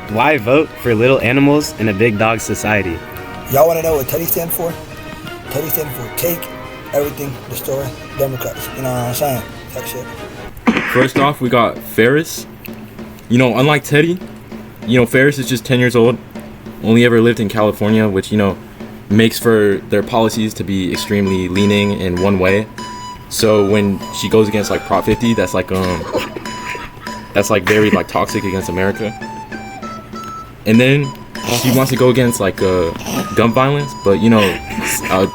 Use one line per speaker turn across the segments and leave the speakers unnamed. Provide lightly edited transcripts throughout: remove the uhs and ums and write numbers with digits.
Why vote for little animals in a big dog society?
Y'all want to know what Teddy stand for? Teddy stand for take everything, destroy Democrats. You know what I'm saying? Type shit.
First off, we got Ferris. Unlike Teddy, Ferris is just 10 years old, only ever lived in California, which, makes for their policies to be extremely leaning in one way. So when she goes against like Prop 50, that's like very like toxic against America. And then she wants to go against like gun violence, but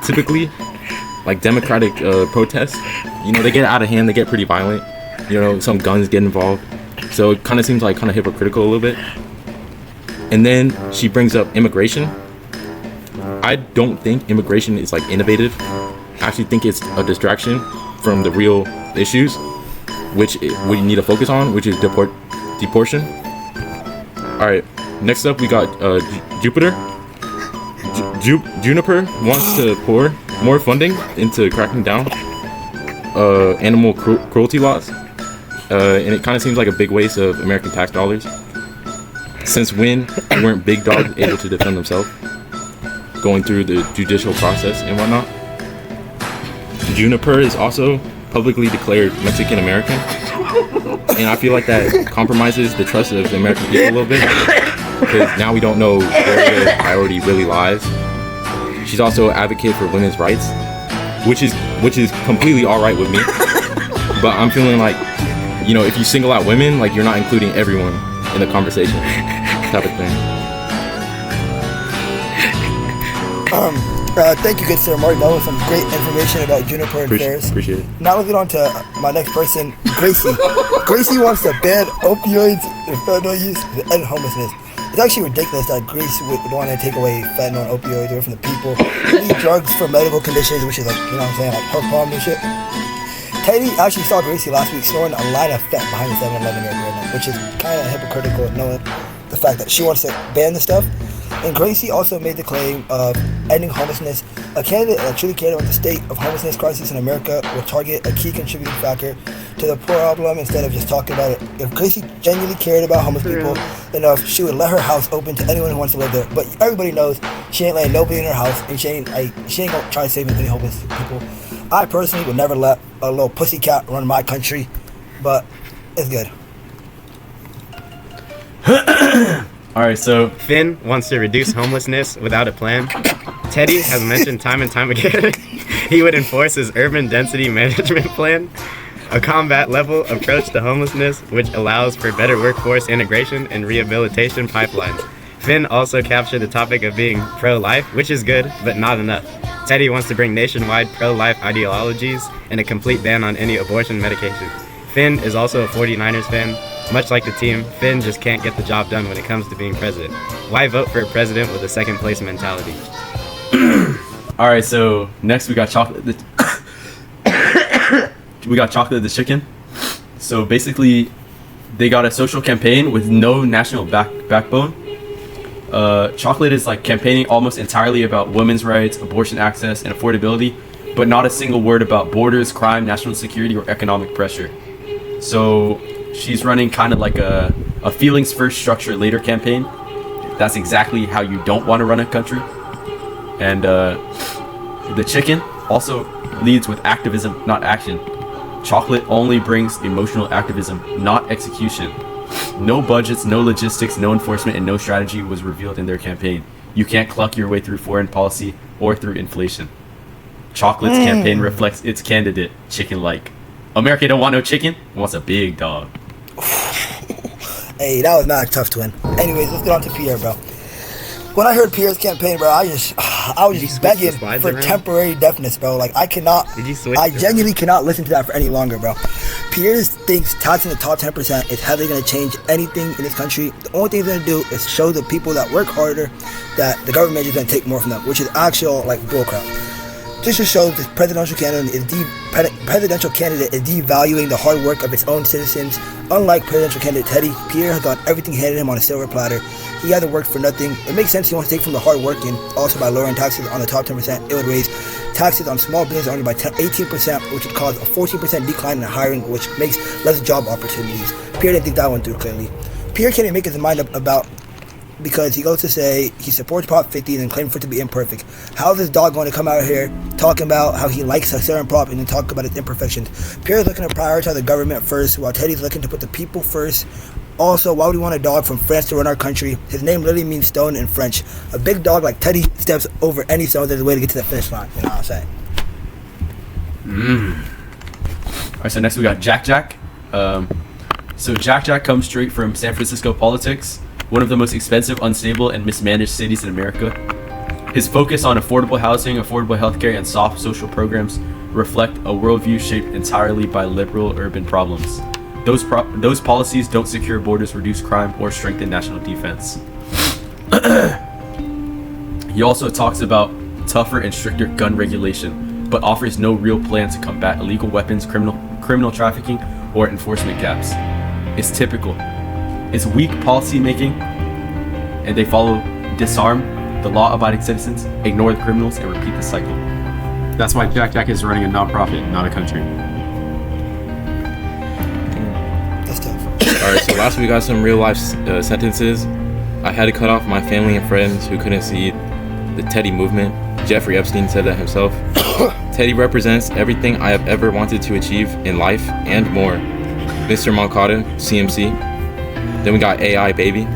typically like democratic protests, they get out of hand, they get pretty violent. Some guns get involved, so it kind of seems like hypocritical a little bit. And then she brings up immigration. I don't think immigration is like innovative. I actually think it's a distraction from the real issues, which we need to focus on, which is deportation. All right, next up we got Jupiter. Juniper wants to pour more funding into cracking down animal cruelty laws, and it kind of seems like a big waste of American tax dollars. Since when weren't big dogs able to defend themselves, going through the judicial process and whatnot? Juniper is also publicly declared Mexican American, and I feel like that compromises the trust of the American people a little bit, because now we don't know where the priority really lies. She's also an advocate for women's rights, which is completely all right with me. But I'm feeling like, if you single out women, like you're not including everyone in the conversation, type of thing.
Thank you, good sir Mark. That was some great information about Juniper and Ferris.
Appreciate it.
Now let's get on to my next person, Gracie. Gracie wants to ban opioids and fentanyl use to end homelessness. It's actually ridiculous that Grace would want to take away fentanyl and opioids away from the people. They need drugs for medical conditions, which is like, like heart problem and shit. Teddy actually saw Gracie last week snoring a line of fent behind the 7-Eleven area right now, which is kind of hypocritical knowing the fact that she wants to ban the stuff. And Gracie also made the claim of ending homelessness. A candidate that truly cared about the state of homelessness crisis in America will target a key contributing factor to the problem instead of just talking about it. If Gracie genuinely cared about homeless people enough, she would let her house open to anyone who wants to live there. But everybody knows she ain't letting nobody in her house, and she ain't gonna try to save any homeless people. I personally would never let a little pussycat run my country, but it's good.
Alright, so Finn wants to reduce homelessness without a plan. Teddy has mentioned time and time again he would enforce his urban density management plan, a combat level approach to homelessness which allows for better workforce integration and rehabilitation pipelines. Finn also captured the topic of being pro-life, which is good, but not enough. Teddy wants to bring nationwide pro-life ideologies and a complete ban on any abortion medication. Finn is also a 49ers fan. Much like the team, Finn just can't get the job done when it comes to being president. Why vote for a president with a second place mentality?
Alright, so next we got Chocolate the chicken. So basically, they got a social campaign with no national backbone. Chocolate is like campaigning almost entirely about women's rights, abortion access, and affordability, but not a single word about borders, crime, national security, or economic pressure. So she's running kind of like a feelings first, structure later campaign. That's exactly how you don't want to run a country. And the chicken also leads with activism, not action. Chocolate only brings emotional activism, not execution. No budgets, no logistics, no enforcement, and no strategy was revealed in their campaign. You can't cluck your way through foreign policy or through inflation. Chocolate's campaign reflects its candidate, chicken-like. America don't want no chicken, it wants a big dog.
Hey, that was not a tough twin. Anyways, let's get on to Pierre, bro. When I heard Pierre's campaign, bro, I was just begging for temporary deafness, bro. Like, I genuinely cannot listen to that for any longer, bro. Pierre thinks taxing the top 10% is heavily going to change anything in this country. The only thing it's going to do is show the people that work harder that the government is going to take more from them, which is actual, like, bullcrap. This just shows the presidential candidate is devaluing the hard work of its own citizens. Unlike presidential candidate Teddy, Pierre has got everything handed him on a silver platter. He hasn't worked for nothing. It makes sense he wants to take from the hard work, and also by lowering taxes on the top 10%, it would raise taxes on small business only by 18%, which would cause a 14% decline in hiring, which makes less job opportunities. Pierre didn't think that one through clearly. Pierre can't even make his mind up about because he goes to say he supports Prop 50 and then claims for it to be imperfect. How is this dog going to come out here talking about how he likes a certain prop and then talk about its imperfections? Pierre's looking to prioritize the government first, while Teddy's looking to put the people first. Also, why would we want a dog from France to run our country? His name literally means stone in French. A big dog like Teddy steps over any stone. There's a way to get to the finish line. You know what I'm saying?
All right, so next we got Jack Jack. So Jack Jack comes straight from San Francisco politics, one of the most expensive, unstable, and mismanaged cities in America. His focus on affordable housing, affordable healthcare, and soft social programs reflect a worldview shaped entirely by liberal urban problems. Those policies don't secure borders, reduce crime, or strengthen national defense. He also talks about tougher and stricter gun regulation, but offers no real plan to combat illegal weapons, criminal trafficking, or enforcement gaps. It's typical. It's weak policy making, and they follow disarm the law-abiding citizens, ignore the criminals, and repeat the cycle.
That's why Jack Jack is running a nonprofit, not a country.
That's tough.
Alright, so last we got some real life sentences. I had to cut off my family and friends who couldn't see the Teddy movement. Jeffrey Epstein said that himself. Teddy represents everything I have ever wanted to achieve in life and more. Mr. Moncada, CMC. Then we got AI Baby.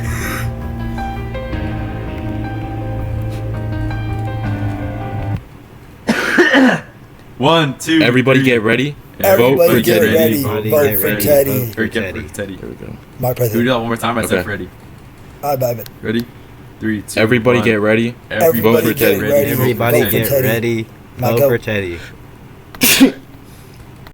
One, two.
Everybody get ready.
Everybody
Vote for
get
Teddy.
ready.
Everybody
Vote
get
for
ready.
Teddy.
Vote for
Teddy.
Teddy.
Teddy.
There we go.
My
Can we do
president.
that one more time? I said
Okay.
Freddie.
I buy it.
Ready? 3, 2,
Everybody
1.
get ready.
Everybody
Vote for
get
Teddy.
ready.
Everybody
Vote for
get
Teddy.
ready.
Now
Vote
go.
for Teddy.